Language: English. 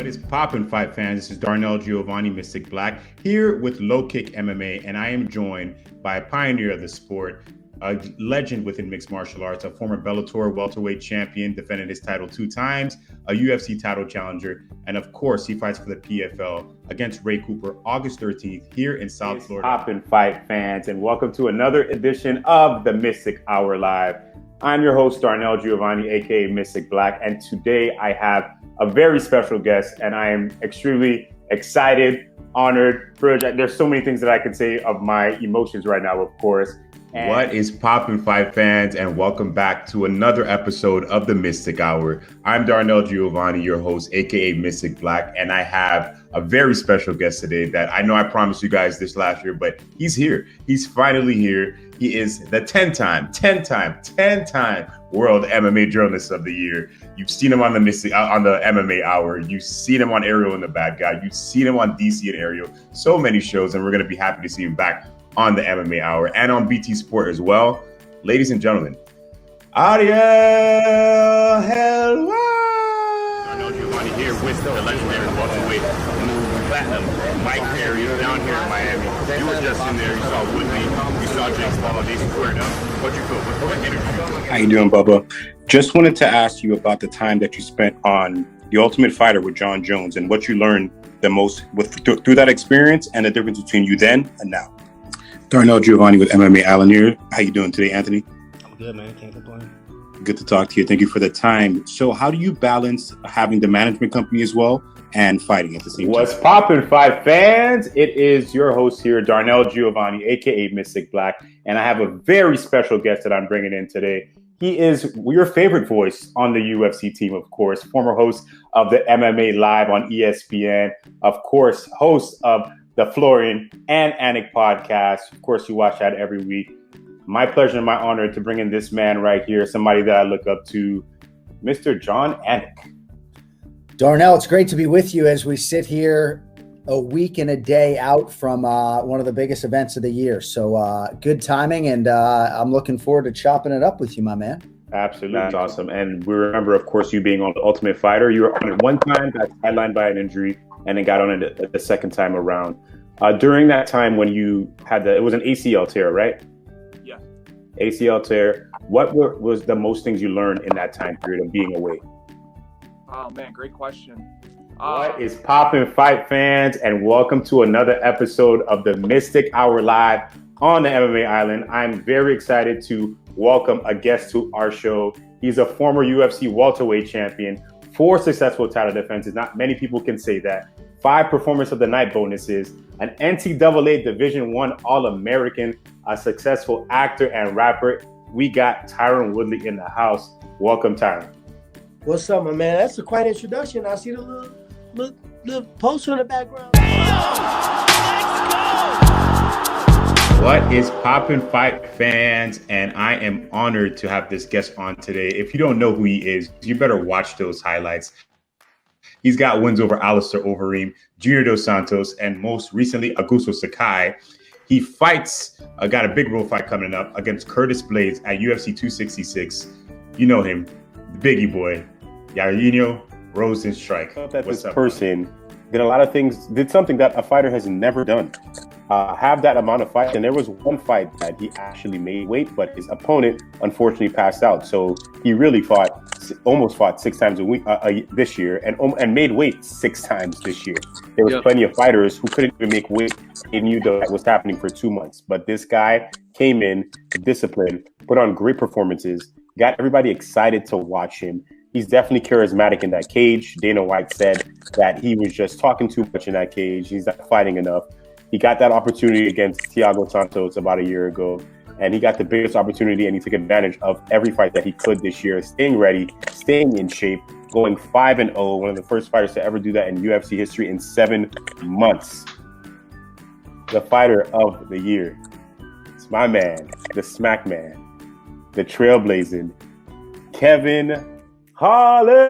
What is poppin', fight fans? This is Darnel, Giovani, Mystic Black, here with Low Kick MMA, and I am joined by a pioneer of the sport, a legend within mixed martial arts, a former Bellator welterweight champion, defended his title 2 times, a UFC title challenger, and of course, he fights for the PFL against Ray Cooper August 13th here in South Florida. Poppin' fight fans, and welcome to another edition of the Mystic Hour Live. I'm your host, Darnel Giovani, aka Mystic Black, and today I have a very special guest, and I am extremely excited, honored, privileged. There's so many things that I can say of my emotions right now, of course. And what is poppin', fight fans, and welcome back to another episode of the Mystic Hour. I'm Darnel Giovani, your host, aka Mystic Black, and I have a very special guest today that I know I promised you guys this last year, but he's here. He's finally here. He is the 10-time World MMA Journalist of the Year. You've seen him on the MMA Hour. You've seen him on Ariel and the Bad Guy. You've seen him on DC and Ariel. So many shows, and we're going to be happy to see him back on the MMA Hour and on BT Sport as well. Ladies and gentlemen, Ariel Helwa. I know Giovanni here with the legendary welterweight Platinum Mike Perry down here in Miami. You were just in there. You saw Woodley. You saw Jake Paul. They squared up. What'd you feel? What energy? How you doing, Bubba? Just wanted to ask you about the time that you spent on The Ultimate Fighter with Jon Jones and what you learned the most through that experience and the difference between you then and now. Darnel Giovani with MMA Island here. How you doing today, Anthony? I'm good, man. Can't complain. Good to talk to you. Thank you for the time. So how do you balance having the management company as well and fighting at the same time? What's poppin', fight fans? It is your host here, Darnel Giovani, aka Mystic Black, and I have a very special guest that I'm bringing in today. He is your favorite voice on the UFC team, of course, former host of the MMA Live on ESPN, of course, host of the Florian and Anik podcast. Of course, you watch that every week. My pleasure and my honor to bring in this man right here, somebody that I look up to, Mr. Jon Anik. Darnel, it's great to be with you as we sit here a week and a day out from one of the biggest events of the year. So good timing, and I'm looking forward to chopping it up with you, my man. Absolutely. That's awesome. And we remember, of course, you being on The Ultimate Fighter. You were on it one time, got sidelined by an injury, and then got on it the second time around. During that time when you had it was an ACL tear, right? Yeah. ACL tear. What was the most things you learned in that time period of being away? Oh, man, great question. What is poppin', fight fans, and welcome to another episode of the Mystic Hour Live on the MMA Island. I'm very excited to welcome a guest to our show. He's a former UFC welterweight champion, 4 successful title defenses. Not many people can say that. 5 Performance of the Night bonuses, an NCAA Division I All-American, a successful actor and rapper. We got Tyron Woodley in the house. Welcome, Tyron. What's up, my man? That's a quite introduction. I see the little poster in the background. What is poppin', fight fans? And I am honored to have this guest on today. If you don't know who he is, you better watch those highlights. He's got wins over Alistair Overeem, Junior Dos Santos, and most recently, Augusto Sakai. He fights, got a big road fight coming up against Curtis Blades at UFC 266. You know him, the Biggie boy, Yairino Rosenstrike. That this person did a lot of things, did something that a fighter has never done. Have that amount of fights. And there was one fight that he actually made weight, but his opponent unfortunately passed out. So he really almost fought 6 times a week this year and made weight 6 times this year. There was plenty of fighters who couldn't even make weight. They knew that was happening for 2 months. But this guy came in, disciplined, put on great performances, got everybody excited to watch him. He's definitely charismatic in that cage. Dana White said that he was just talking too much in that cage. He's not fighting enough. He got that opportunity against Thiago Santos about a year ago, and he got the biggest opportunity, and he took advantage of every fight that he could this year, staying ready, staying in shape, going 5-0, one of the first fighters to ever do that in UFC history in 7 months. The fighter of the year. It's my man, the smack man, the trailblazing, Kevin Holland.